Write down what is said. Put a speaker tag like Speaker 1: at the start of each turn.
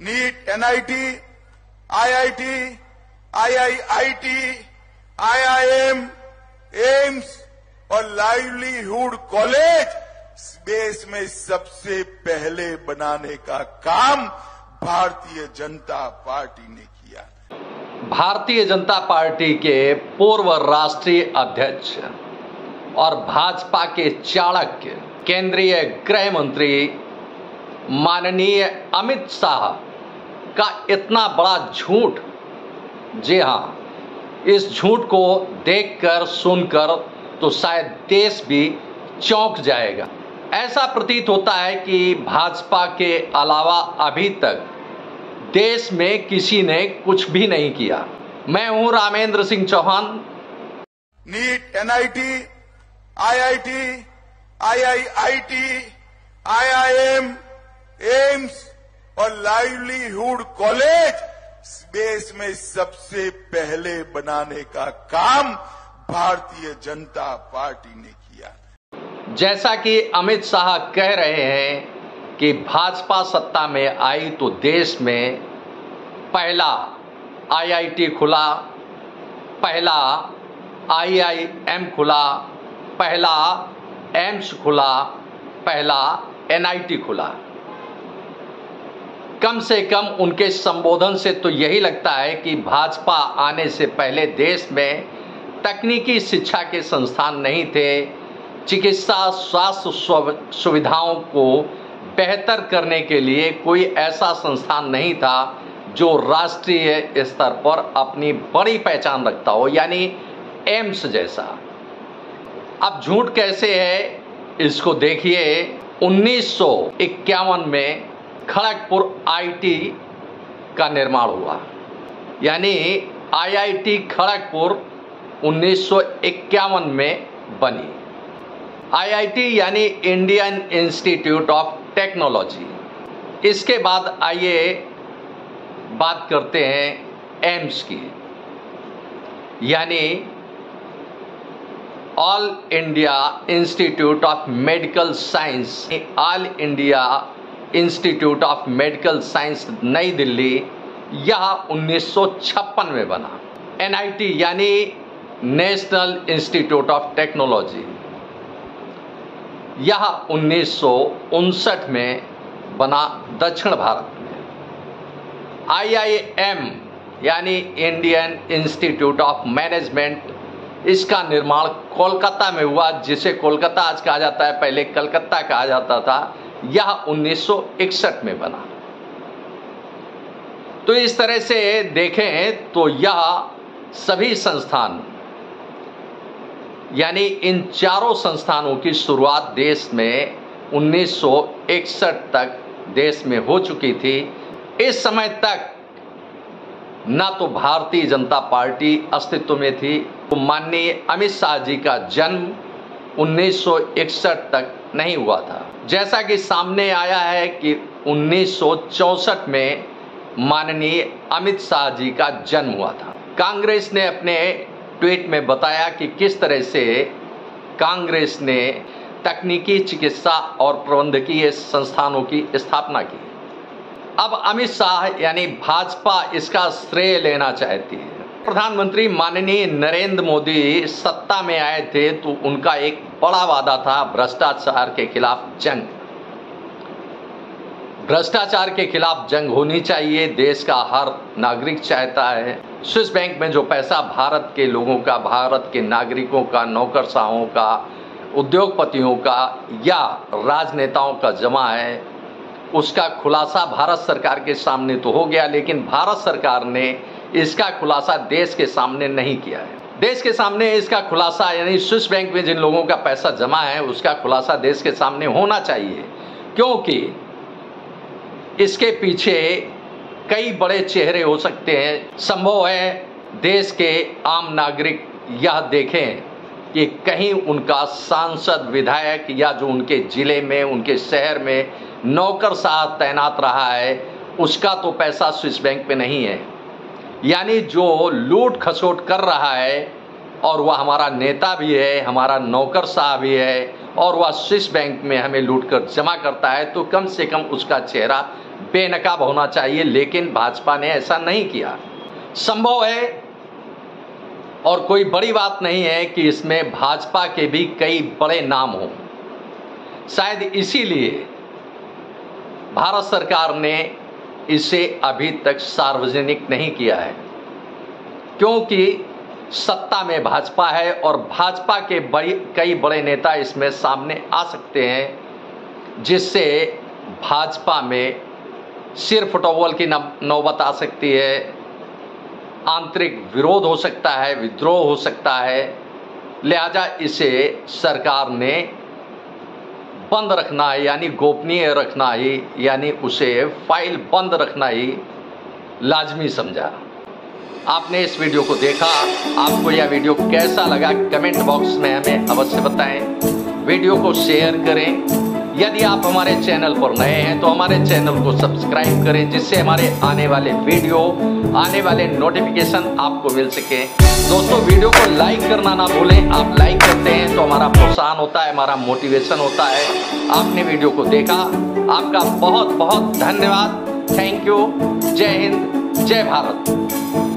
Speaker 1: NEET, NIT, IIT, IIIT, IIM, AIIMS और livelihood college देश में सबसे पहले बनाने का काम भारतीय जनता पार्टी ने किया।
Speaker 2: भारतीय जनता पार्टी के पूर्व राष्ट्रीय अध्यक्ष और भाजपा के चाणक्य केंद्रीय गृह मंत्री माननीय अमित शाह का इतना बड़ा झूठ, जी हाँ, इस झूठ को देखकर सुनकर तो शायद देश भी चौंक जाएगा। ऐसा प्रतीत होता है कि भाजपा के अलावा अभी तक देश में किसी ने कुछ भी नहीं किया। मैं हूं Ramendra Singh Chauhan.
Speaker 1: NEET, NIT, IIT, IIIT, IIM, AIIMS और लाइवलीहुड कॉलेज देश में सबसे पहले बनाने का काम भारतीय जनता पार्टी ने किया।
Speaker 2: जैसा कि अमित शाह कह रहे हैं कि भाजपा सत्ता में आई तो देश में पहला आईआईटी खुला, पहला आईआईएम खुला, पहला एम्स खुला, पहला एनआईटी खुला। कम से कम उनके संबोधन से तो यही लगता है कि भाजपा आने से पहले देश में तकनीकी शिक्षा के संस्थान नहीं थे, चिकित्सा स्वास्थ्य सुविधाओं को बेहतर करने के लिए कोई ऐसा संस्थान नहीं था जो राष्ट्रीय स्तर पर अपनी बड़ी पहचान रखता हो, यानी एम्स जैसा। अब झूठ कैसे है इसको देखिए। 1951 में खड़गपुर आईटी का निर्माण हुआ, यानी आईआईटी खड़गपुर 1951 में बनी। आईआईटी यानी इंडियन इंस्टीट्यूट ऑफ टेक्नोलॉजी। इसके बाद आइए बात करते हैं एम्स की, यानी all India institute of medical science. All India institute of medical science नई दिल्ली, यह 1956 में बना। एनआईटी यानी नेशनल इंस्टीट्यूट ऑफ टेक्नोलॉजी, यह 1959 में बना दक्षिण भारत में। आईआईएम यानी इंडियन इंस्टीट्यूट ऑफ मैनेजमेंट, इसका निर्माण कोलकाता में हुआ, जिसे कोलकाता आज कहा जाता है, पहले कलकत्ता कहा जाता था। यह 1961 में बना। तो इस तरह से देखें तो यह सभी संस्थान, यानी इन चारों संस्थानों की शुरुआत देश में 1961 तक देश में हो चुकी थी। इस समय तक ना तो भारतीय जनता पार्टी अस्तित्व में थी, तो माननीय अमित शाह जी का जन्म 1961 तक नहीं हुआ था। जैसा कि सामने आया है कि 1964 में माननीय अमित शाह जी का जन्म हुआ था। कांग्रेस ने अपने ट्वीट में बताया कि किस तरह से कांग्रेस ने तकनीकी, चिकित्सा और प्रबंधकीय संस्थानों की स्थापना की। अब अमित शाह यानी भाजपा इसका श्रेय लेना चाहती है। प्रधानमंत्री माननीय नरेंद्र मोदी सत्ता में आए थे तो उनका एक बड़ा वादा था भ्रष्टाचार के खिलाफ जंग। भ्रष्टाचार के खिलाफ जंग होनी चाहिए, देश का हर नागरिक चाहता है। स्विस बैंक में जो पैसा भारत के लोगों का, भारत के नागरिकों का, नौकरशाहों का, उद्योगपतियों का या राजनेताओं का जमा है, उसका खुलासा भारत सरकार के सामने तो हो गया, लेकिन भारत सरकार ने इसका खुलासा देश के सामने नहीं किया है। देश के सामने इसका खुलासा, यानी स्विस बैंक में जिन लोगों का पैसा जमा है उसका खुलासा देश के सामने होना चाहिए, क्योंकि इसके पीछे कई बड़े चेहरे हो सकते हैं। संभव है देश के आम नागरिक यह देखें कि कहीं उनका सांसद, विधायक या जो उनके जिले में, उनके शहर में नौकरशाह तैनात रहा है, उसका तो पैसा स्विस बैंक में नहीं है। यानी जो लूट खसोट कर रहा है और वह हमारा नेता भी है, हमारा नौकरशाह भी है, और वह स्विस बैंक में हमें लूट कर जमा करता है, तो कम से कम उसका चेहरा बेनकाब होना चाहिए, लेकिन भाजपा ने ऐसा नहीं किया। संभव है और कोई बड़ी बात नहीं है कि इसमें भाजपा के भी कई बड़े नाम हों। शायद इसीलिए भारत सरकार ने इसे अभी तक सार्वजनिक नहीं किया है, क्योंकि सत्ता में भाजपा है और भाजपा के कई बड़े नेता इसमें सामने आ सकते हैं, जिससे भाजपा में सिर फुटबॉल की नौबत आ सकती है, आंतरिक विरोध हो सकता है, विद्रोह हो सकता है। लिहाजा इसे सरकार ने बंद रखना है, यानी गोपनीय रखना ही, यानी उसे फाइल बंद रखना ही लाजमी समझा। आपने इस वीडियो को देखा, आपको यह वीडियो कैसा लगा कमेंट बॉक्स में हमें अवश्य बताएं। वीडियो को शेयर करें। यदि आप हमारे चैनल पर नए हैं तो हमारे चैनल को सब्सक्राइब करें, जिससे हमारे आने वाले वीडियो, आने वाले नोटिफिकेशन आपको मिल सके। दोस्तों, वीडियो को लाइक करना ना भूलें। आप लाइक करते हैं तो हमारा प्रोत्साहन होता है, हमारा मोटिवेशन होता है। आपने वीडियो को देखा, आपका बहुत बहुत धन्यवाद। Thank you. जय हिंद, जय भारत।